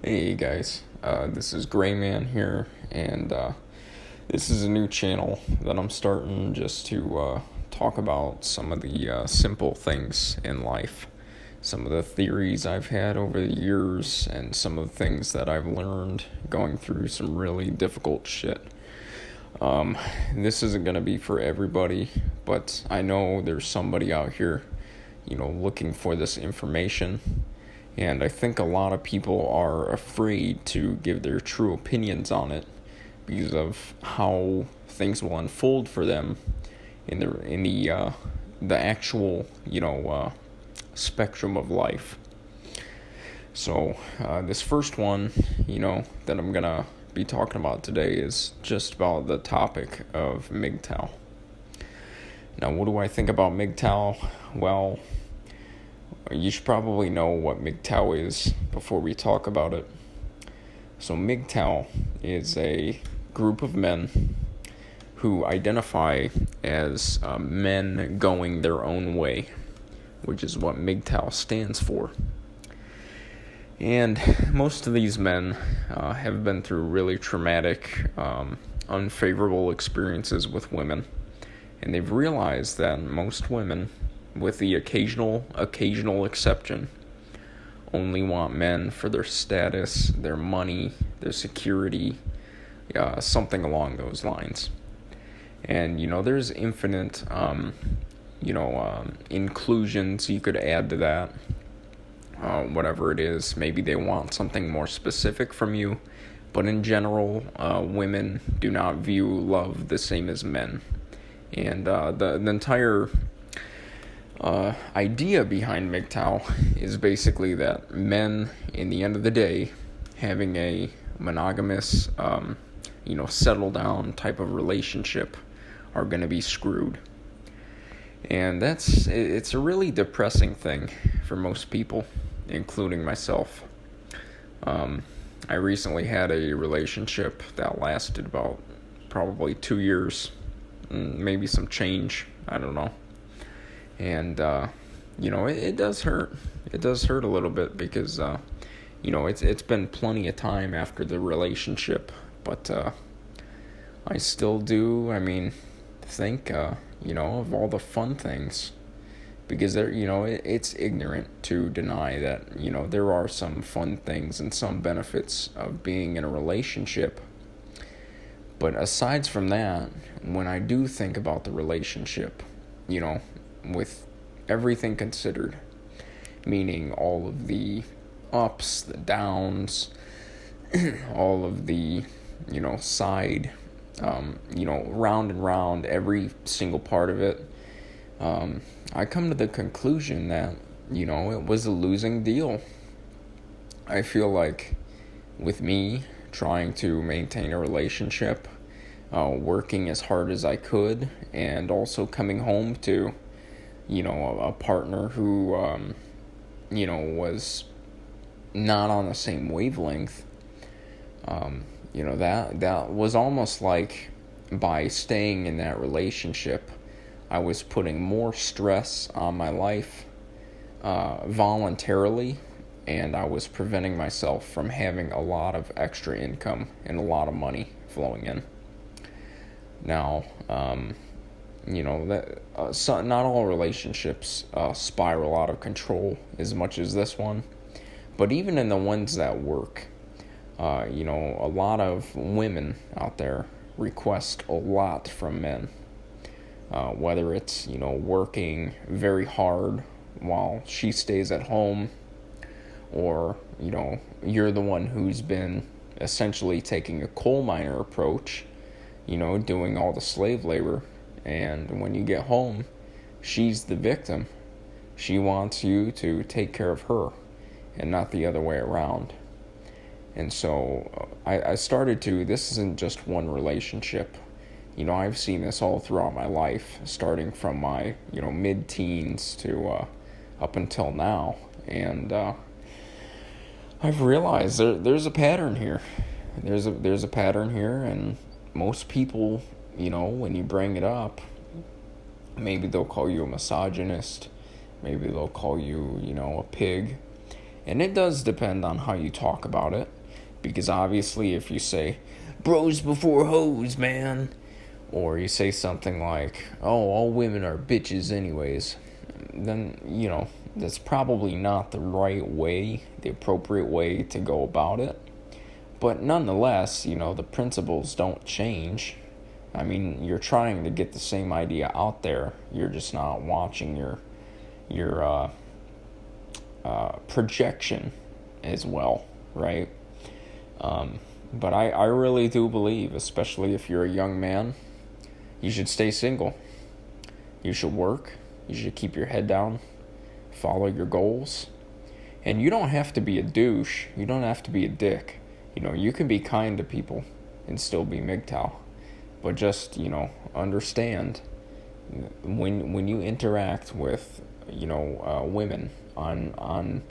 Hey guys, this is Gray Man here, and this is a new channel that I'm starting just to talk about some of the simple things in life, some of the theories I've had over the years, and some of the things that I've learned going through some really difficult shit. This isn't going to be for everybody, but I know there's somebody out here, looking for this information. And I think a lot of people are afraid to give their true opinions on it because of how things will unfold for them in the actual spectrum of life. So this first one, that I'm gonna be talking about today is just about the topic of MGTOW. Now, what do I think about MGTOW? Well, you should probably know what MGTOW is before we talk about it. So MGTOW is a group of men who identify as men going their own way, which is what MGTOW stands for. And most of these men have been through really traumatic, unfavorable experiences with women. And they've realized that most women, with the occasional exception, only want men for their status, their money, their security, something along those lines. And, there's infinite, inclusions you could add to that, whatever it is. Maybe they want something more specific from you, but in general, women do not view love the same as men. And the entire idea behind MGTOW is basically that men, in the end of the day, having a monogamous, settle down type of relationship are going to be screwed. And it's a really depressing thing for most people, including myself. I recently had a relationship that lasted about probably 2 years, maybe some change, I don't know. And, it does hurt. It does hurt a little bit because, it's been plenty of time after the relationship. But I still do, think, of all the fun things. Because, it's ignorant to deny that, there are some fun things and some benefits of being in a relationship. But aside from that, when I do think about the relationship, with everything considered, meaning all of the ups, the downs, all of the, side, round and round, every single part of it, I come to the conclusion that, it was a losing deal. I feel like with me trying to maintain a relationship, working as hard as I could, and also coming home to a partner who, was not on the same wavelength, that was almost like by staying in that relationship, I was putting more stress on my life, voluntarily, and I was preventing myself from having a lot of extra income and a lot of money flowing in. Now, not all relationships spiral out of control as much as this one, but even in the ones that work, a lot of women out there request a lot from men, whether it's, working very hard while she stays at home, or, you're the one who's been essentially taking a coal miner approach, doing all the slave labor. And when you get home, she's the victim. She wants you to take care of her and not the other way around. And so I started to, this isn't just one relationship. I've seen this all throughout my life, starting from my, mid-teens to up until now. And I've realized there's a pattern here. There's a pattern here, and most people, when you bring it up, maybe they'll call you a misogynist, maybe they'll call you, a pig, and it does depend on how you talk about it, Because obviously if you say, bros before hoes, man, or you say something like, oh, all women are bitches anyways, then, that's probably not the right way, the appropriate way to go about it. But nonetheless, the principles don't change. I mean, you're trying to get the same idea out there. You're just not watching your projection as well, right? But I really do believe, especially if you're a young man, you should stay single. You should work. You should keep your head down. Follow your goals. And you don't have to be a douche. You don't have to be a dick. You can be kind to people and still be MGTOW. But just, understand when you interact with, women on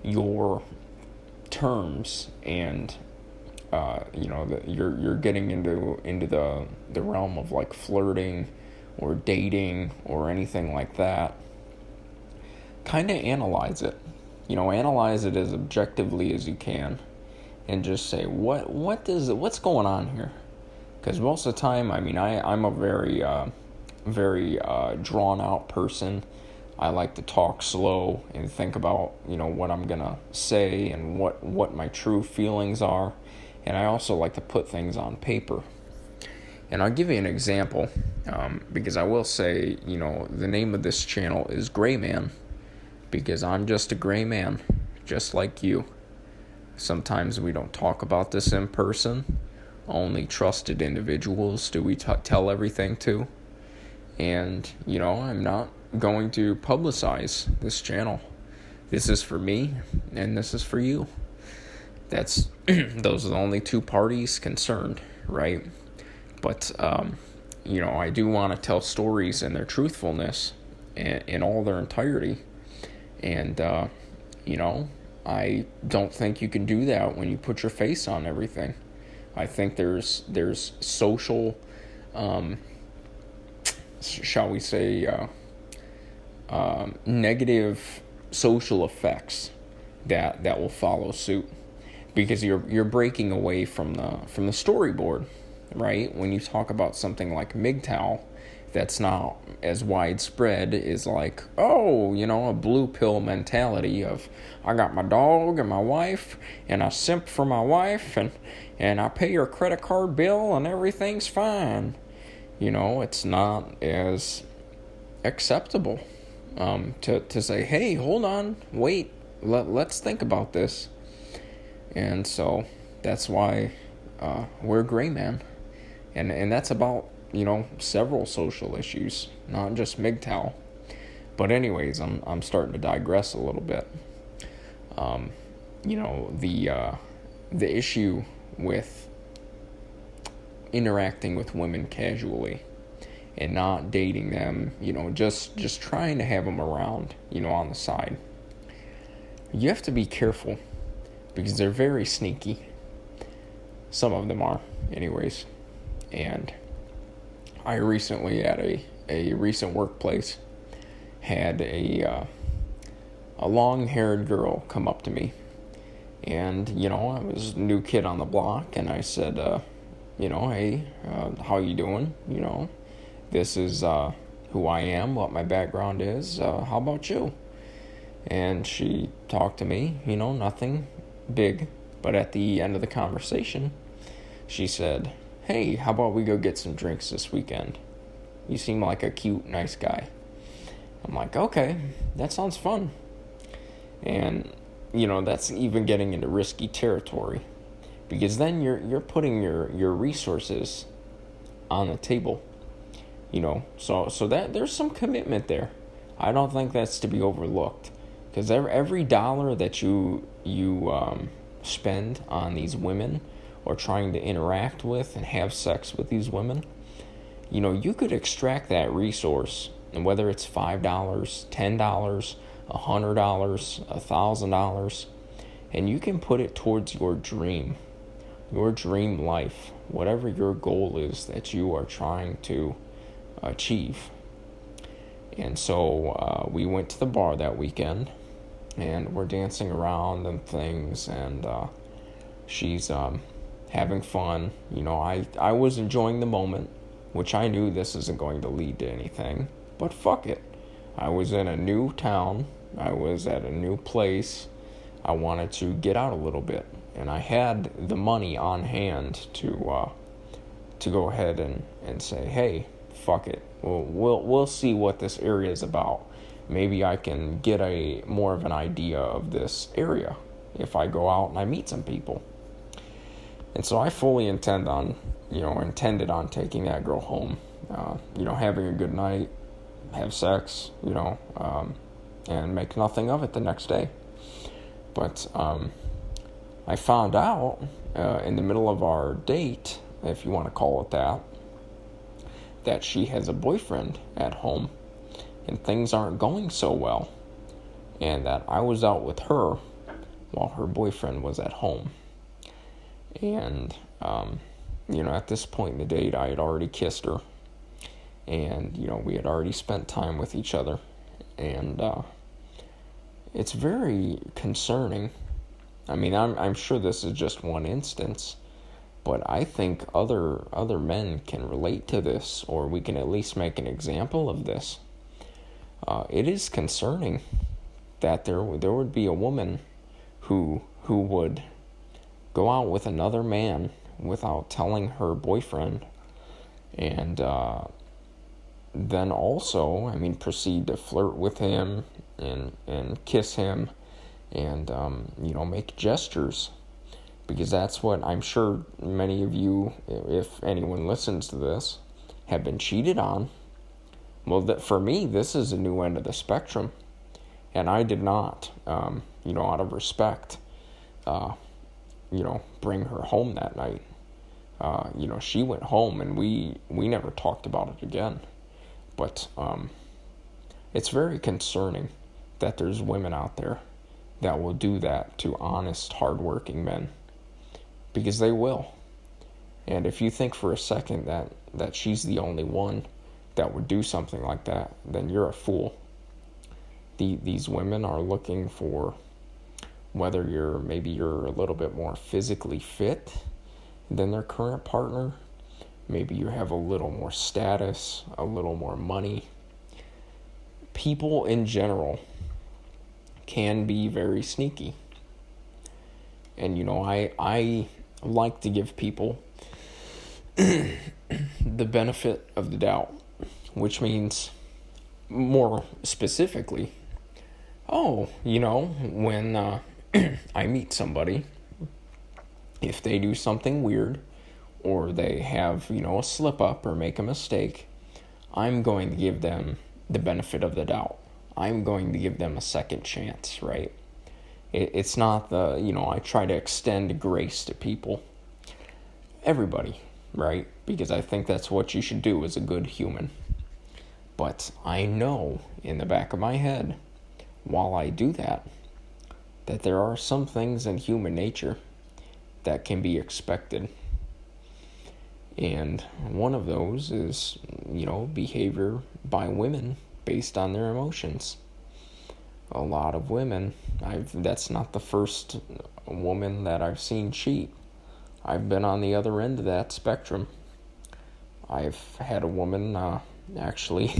your terms, and you're getting into the realm of like flirting or dating or anything like that, kind of analyze it. Analyze it as objectively as you can, and just say what's going on here. Because most of the time, I'm a very drawn out person. I like to talk slow and think about what I'm gonna say and what my true feelings are, and I also like to put things on paper. And I'll give you an example, because I will say, the name of this channel is Gray Man, because I'm just a gray man, just like you. Sometimes we don't talk about this in person. Only trusted individuals do we tell everything to. And, I'm not going to publicize this channel. This is for me, and this is for you. Those are the only two parties concerned, right? But, I do want to tell stories in their truthfulness in all their entirety. And, I don't think you can do that when you put your face on everything. I think there's social, shall we say, negative social effects that will follow suit, because you're breaking away from the storyboard, right? When you talk about something like MGTOW, that's not as widespread as like, a blue pill mentality of, I got my dog and my wife, and I simp for my wife, and I pay her credit card bill, and everything's fine. It's not as acceptable to say, hey, hold on, wait, let's think about this. And so that's why we're Gray Man, and that's about several social issues, not just MGTOW. But anyways, I'm starting to digress a little bit. The issue with interacting with women casually and not dating them, just trying to have them around, on the side. You have to be careful, because they're very sneaky. Some of them are, anyways. And I recently, at a recent workplace, had a long-haired girl come up to me. And, I was a new kid on the block, and I said, hey, how you doing? This is who I am, what my background is. How about you? And she talked to me, nothing big. But at the end of the conversation, she said, hey, how about we go get some drinks this weekend? You seem like a cute, nice guy. I'm like, okay, that sounds fun. And, that's even getting into risky territory, because then you're putting your resources on the table, so that there's some commitment there. I don't think that's to be overlooked, because every dollar that you spend on these women, or trying to interact with and have sex with these women, you could extract that resource, and whether it's $5, $10, $100, $1,000, and you can put it towards your dream life, whatever your goal is that you are trying to achieve. And so we went to the bar that weekend, and we're dancing around and things, and She's having fun. I was enjoying the moment, which I knew this isn't going to lead to anything, but fuck it. I was in a new town. I was at a new place. I wanted to get out a little bit, and I had the money on hand to go ahead and say, hey, fuck it. We'll see what this area is about. Maybe I can get a more of an idea of this area if I go out and I meet some people. And so I fully intended on taking that girl home, having a good night, have sex, and make nothing of it the next day. But I found out in the middle of our date, if you want to call it that she has a boyfriend at home, and things aren't going so well, and that I was out with her while her boyfriend was at home. And, at this point in the date, I had already kissed her, and, we had already spent time with each other, and it's very concerning. I mean, I'm sure this is just one instance, but I think other men can relate to this, or we can at least make an example of this. It is concerning that there would be a woman who would go out with another man without telling her boyfriend, and then also, proceed to flirt with him and kiss him and make gestures, because that's what I'm sure many of you, if anyone listens to this, have been cheated on. Well, for me, this is a new end of the spectrum, and I did not, out of respect, bring her home that night. She went home, and we never talked about it again. But it's very concerning that there's women out there that will do that to honest, hardworking men, because they will. And if you think for a second that she's the only one that would do something like that, then you're a fool. These women are looking for whether you're a little bit more physically fit than their current partner. Maybe you have a little more status, a little more money. People in general can be very sneaky. And, I like to give people the benefit of the doubt, which means, more specifically, when I meet somebody, if they do something weird, or they have, a slip up or make a mistake, I'm going to give them the benefit of the doubt. I'm going to give them a second chance, right? It's not I try to extend grace to people. Everybody, right? Because I think that's what you should do as a good human. But I know in the back of my head, while I do that there are some things in human nature that can be expected. And one of those is, behavior by women based on their emotions. A lot of women, that's not the first woman that I've seen cheat. I've been on the other end of that spectrum. I've had a woman, actually,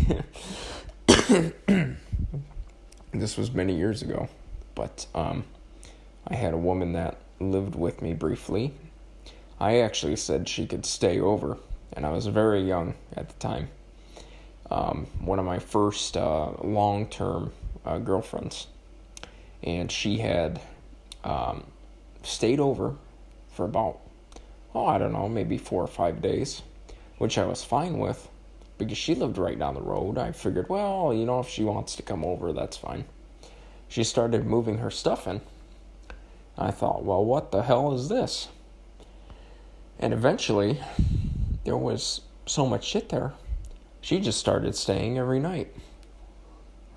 this was many years ago, but I had a woman that lived with me briefly. I actually said she could stay over, and I was very young at the time. One of my first long-term girlfriends, and she had stayed over for about, maybe 4 or 5 days, which I was fine with, because she lived right down the road. I figured, if she wants to come over, that's fine. She started moving her stuff in. I thought, what the hell is this? And eventually, there was so much shit there, she just started staying every night.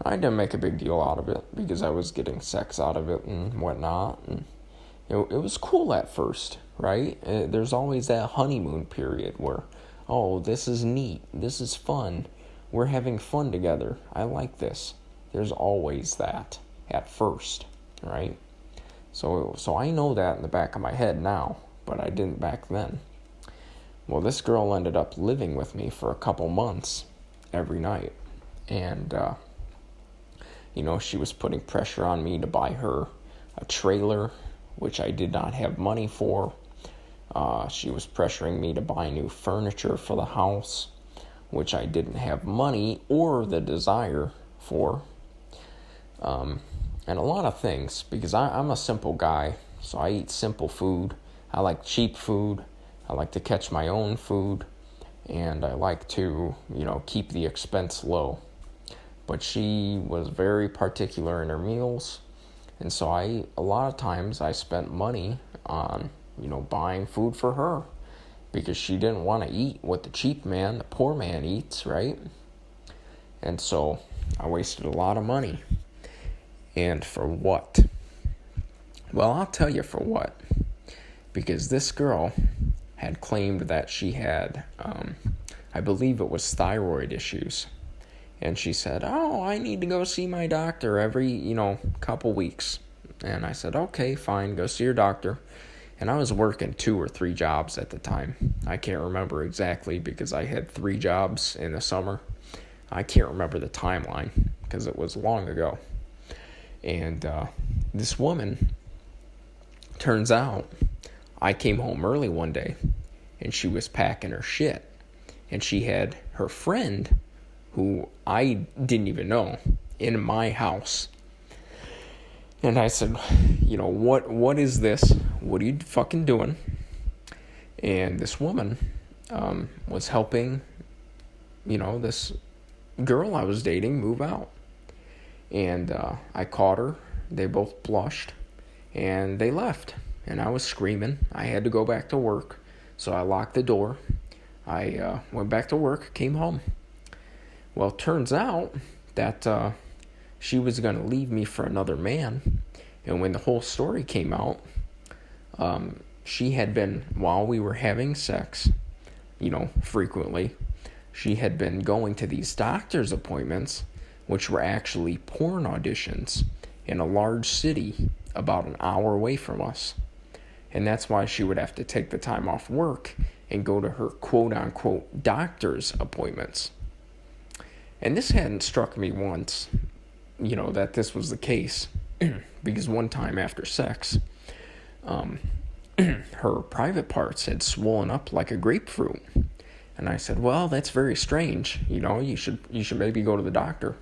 I didn't make a big deal out of it, because I was getting sex out of it and whatnot, and it was cool at first, right? There's always that honeymoon period where, this is neat, this is fun, we're having fun together, I like this. There's always that at first, right? So I know that in the back of my head now, but I didn't back then. Well, this girl ended up living with me for a couple months every night. And, she was putting pressure on me to buy her a trailer, which I did not have money for. She was pressuring me to buy new furniture for the house, which I didn't have money or the desire for. And a lot of things, because I'm a simple guy, so I eat simple food. I like cheap food. I like to catch my own food, and I like to, keep the expense low. But she was very particular in her meals, and so a lot of times I spent money on, buying food for her, because she didn't want to eat what the poor man eats, right? And so I wasted a lot of money. And for what? Well, I'll tell you for what. Because this girl had claimed that she had, I believe it was thyroid issues. And she said, I need to go see my doctor every, couple weeks. And I said, okay, fine, go see your doctor. And I was working 2 or 3 jobs at the time. I can't remember exactly because I had 3 jobs in the summer. I can't remember the timeline because it was long ago. And this woman, turns out, I came home early one day, and she was packing her shit. And she had her friend, who I didn't even know, in my house. And I said, what is this? What are you fucking doing? And this woman was helping, this girl I was dating move out. And I caught her. They both blushed. And they left. And I was screaming. I had to go back to work. So I locked the door. I went back to work, came home. Well, it turns out that she was going to leave me for another man. And when the whole story came out, she had been, while we were having sex, frequently, she had been going to these doctor's appointments, which were actually porn auditions in a large city about an hour away from us. And that's why she would have to take the time off work and go to her quote-unquote doctor's appointments. And this hadn't struck me once, that this was the case. Because one time after sex, her private parts had swollen up like a grapefruit. And I said, well, that's very strange. You should maybe go to the doctor.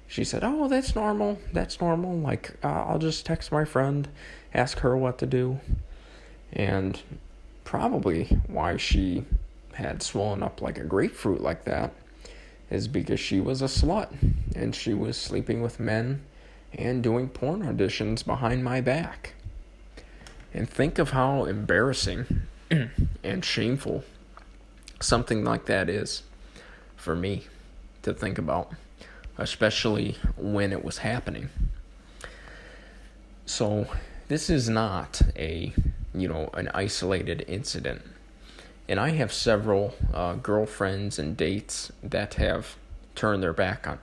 She said, oh, that's normal. Like, I'll just text my friend, ask her what to do. And probably why she had swollen up like a grapefruit like that is because she was a slut. And she was sleeping with men and doing porn auditions behind my back. And think of how embarrassing and shameful something like that is for me to think about, especially when it was happening. So this is not an isolated incident. And I have several girlfriends and dates that have turned their back on,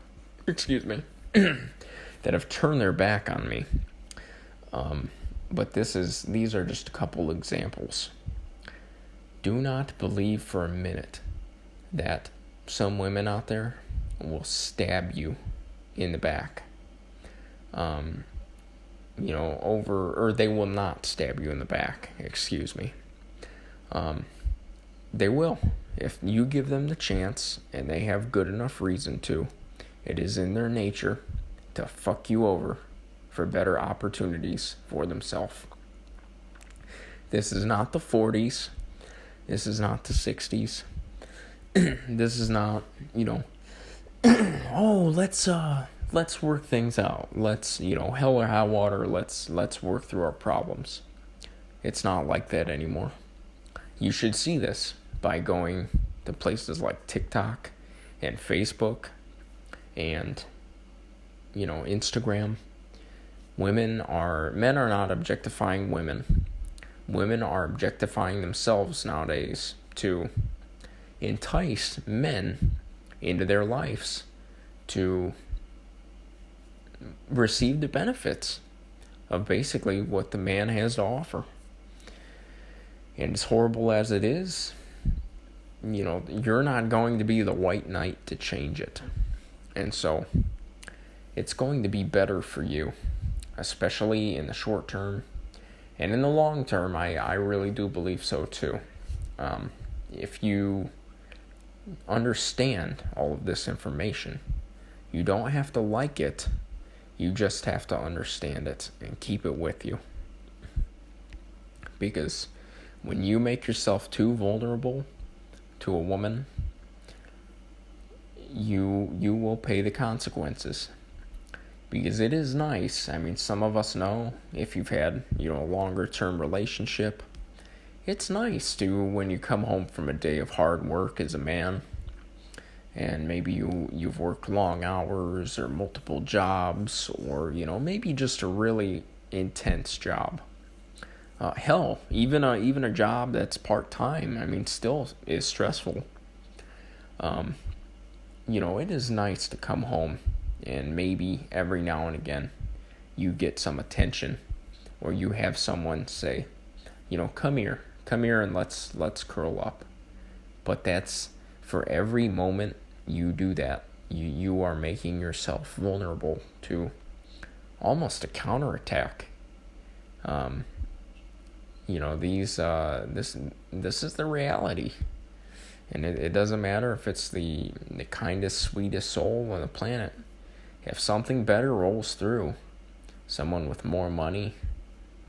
that have turned their back on me. But these are just a couple examples. Do not believe for a minute that some women out there will stab you in the back. Or they will not stab you in the back, They will. If you give them the chance and they have good enough reason to, it is in their nature to fuck you over for better opportunities for themselves. This is not the 40s. This is not the 60s. This is not, let's work things out. Let's, hell or high water, let's work through our problems. It's not like that anymore. You should see this by going to places like TikTok and Facebook and, Instagram. Men are not objectifying women. Women are objectifying themselves nowadays to entice men into their lives to receive the benefits of basically what the man has to offer. And as horrible as it is, you're not going to be the white knight to change it. And so it's going to be better for you, especially in the short term. And in the long term, I really do believe so too. If you understand all of this information, you don't have to like it. You just have to understand it and keep it with you. Because when you make yourself too vulnerable to a woman, you will pay the consequences. Because it is nice. I mean, some of us know, if you've had, a longer term relationship, it's nice to, when you come home from a day of hard work as a man, and maybe you've worked long hours or multiple jobs, or, maybe just a really intense job. Hell, even a job that's part-time, I mean, still is stressful. It is nice to come home and maybe every now and again you get some attention, or you have someone say, come here and let's curl up. But that's for every moment you do that, you are making yourself vulnerable to almost a counterattack. This is the reality. And it doesn't matter if it's the kindest, sweetest soul on the planet. If something better rolls through, someone with more money,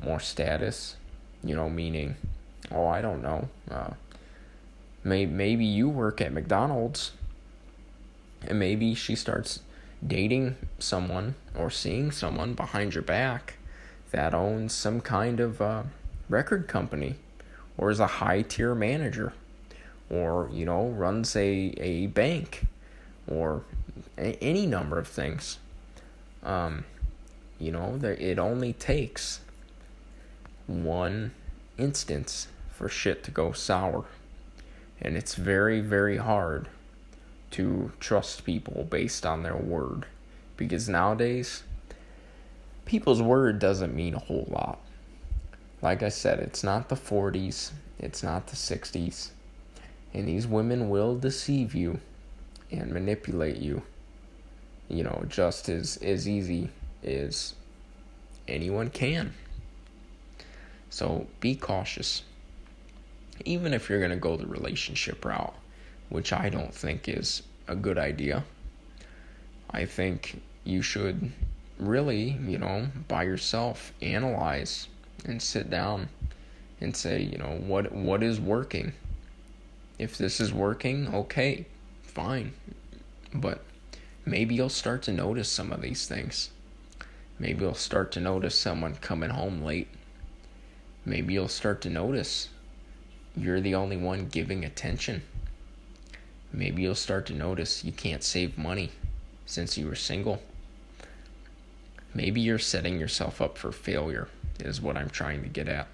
more status, meaning, I don't know, maybe you work at McDonald's, and maybe she starts dating someone or seeing someone behind your back that owns some kind of record company, or is a high-tier manager, or, runs a bank, or any number of things. It only takes one instance for shit to go sour. And it's very, very hard to trust people based on their word. Because nowadays, people's word doesn't mean a whole lot. Like I said, it's not the 40s, it's not the 60s. And these women will deceive you and manipulate you, just as easy as anyone can. So be cautious. Even if you're going to go the relationship route, which I don't think is a good idea. I think you should really, by yourself, analyze and sit down and say, what is working? If this is working, okay, fine. But maybe you'll start to notice some of these things. Maybe you'll start to notice someone coming home late. Maybe you'll start to notice you're the only one giving attention. Maybe you'll start to notice you can't save money since you were single. Maybe you're setting yourself up for failure, is what I'm trying to get at.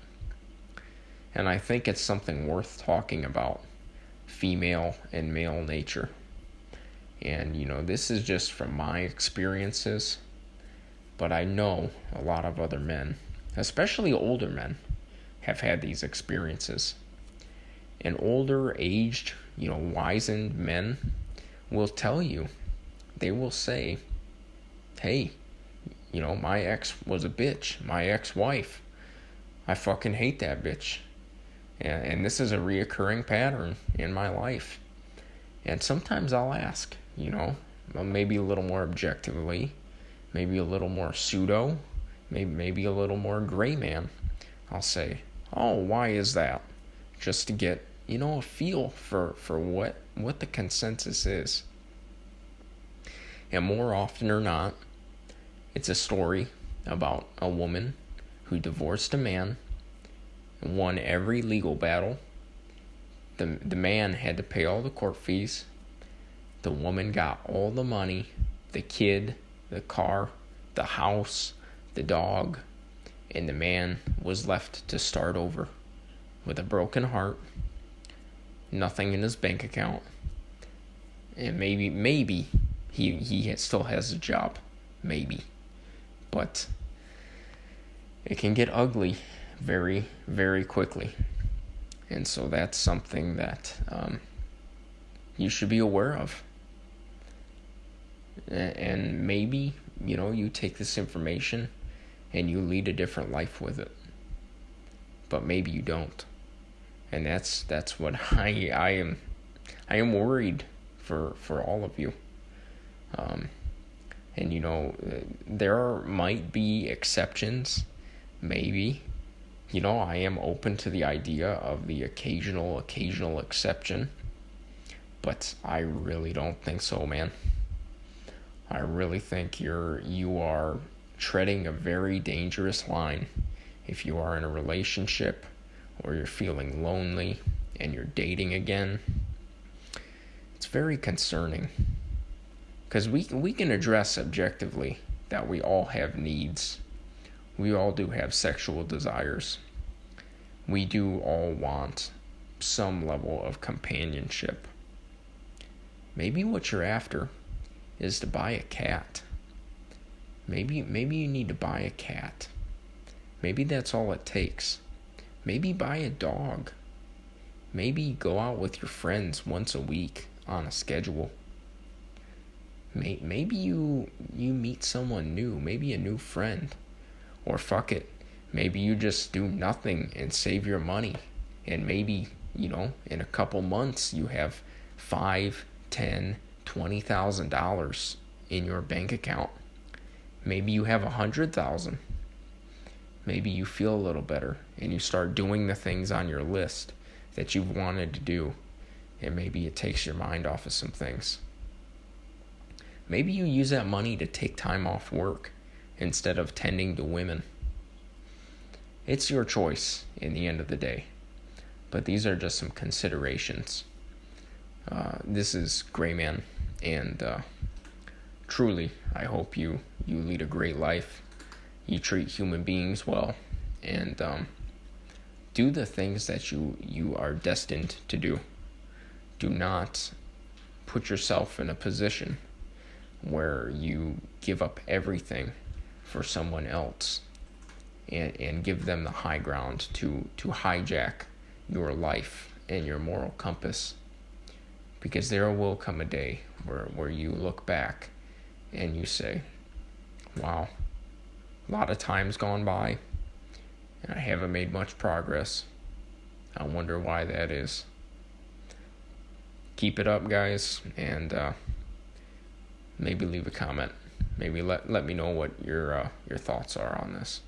And I think it's something worth talking about, female and male nature. And, this is just from my experiences, but I know a lot of other men, especially older men, have had these experiences. And older, aged, wizened men will tell you, they will say, hey, my ex was a bitch, my ex-wife, I fucking hate that bitch. And this is a reoccurring pattern in my life. And sometimes I'll ask, maybe a little more objectively, maybe a little more pseudo, maybe a little more gray man. I'll say, oh, why is that? Just to get, a feel for what the consensus is. And more often or not, it's a story about a woman who divorced a man and won every legal battle. The man had to pay all the court fees. The woman got all the money, the kid, the car, the house, the dog, and the man was left to start over with a broken heart, nothing in his bank account, and maybe he still has a job, maybe, but it can get ugly very, very quickly. And so that's something that you should be aware of. And maybe, you take this information and you lead a different life with it. But maybe you don't. And that's what I am worried for all of you. And there might be exceptions, maybe. I am open to the idea of the occasional exception, but I really don't think so, man. I really think you are treading a very dangerous line if you are in a relationship or you're feeling lonely and you're dating again. It's very concerning, because we can address objectively that we all have needs. We all do have sexual desires. We do all want some level of companionship. Maybe what you're after is to buy a cat. Maybe you need to buy a cat. Maybe that's all it takes. Maybe buy a dog. Maybe go out with your friends once a week on a schedule. Maybe you meet someone new, maybe a new friend. Or fuck it, maybe you just do nothing and save your money. And maybe, in a couple months you have $5, $10, $20,000 in your bank account. Maybe you have $100,000. Maybe you feel a little better and you start doing the things on your list that you've wanted to do, and maybe it takes your mind off of some things. Maybe you use that money to take time off work instead of tending to women. It's your choice in the end of the day, but these are just some considerations. This is Grayman, and truly, I hope you lead a great life. You treat human beings well, and do the things that you are destined to do. Do not put yourself in a position where you give up everything for someone else and give them the high ground to hijack your life and your moral compass. Because there will come a day where you look back and you say, wow, a lot of time's gone by and I haven't made much progress. I wonder why that is. Keep it up, guys, and maybe leave a comment. Maybe let me know what your thoughts are on this.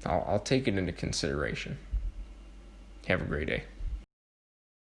I'll take it into consideration. Have a great day.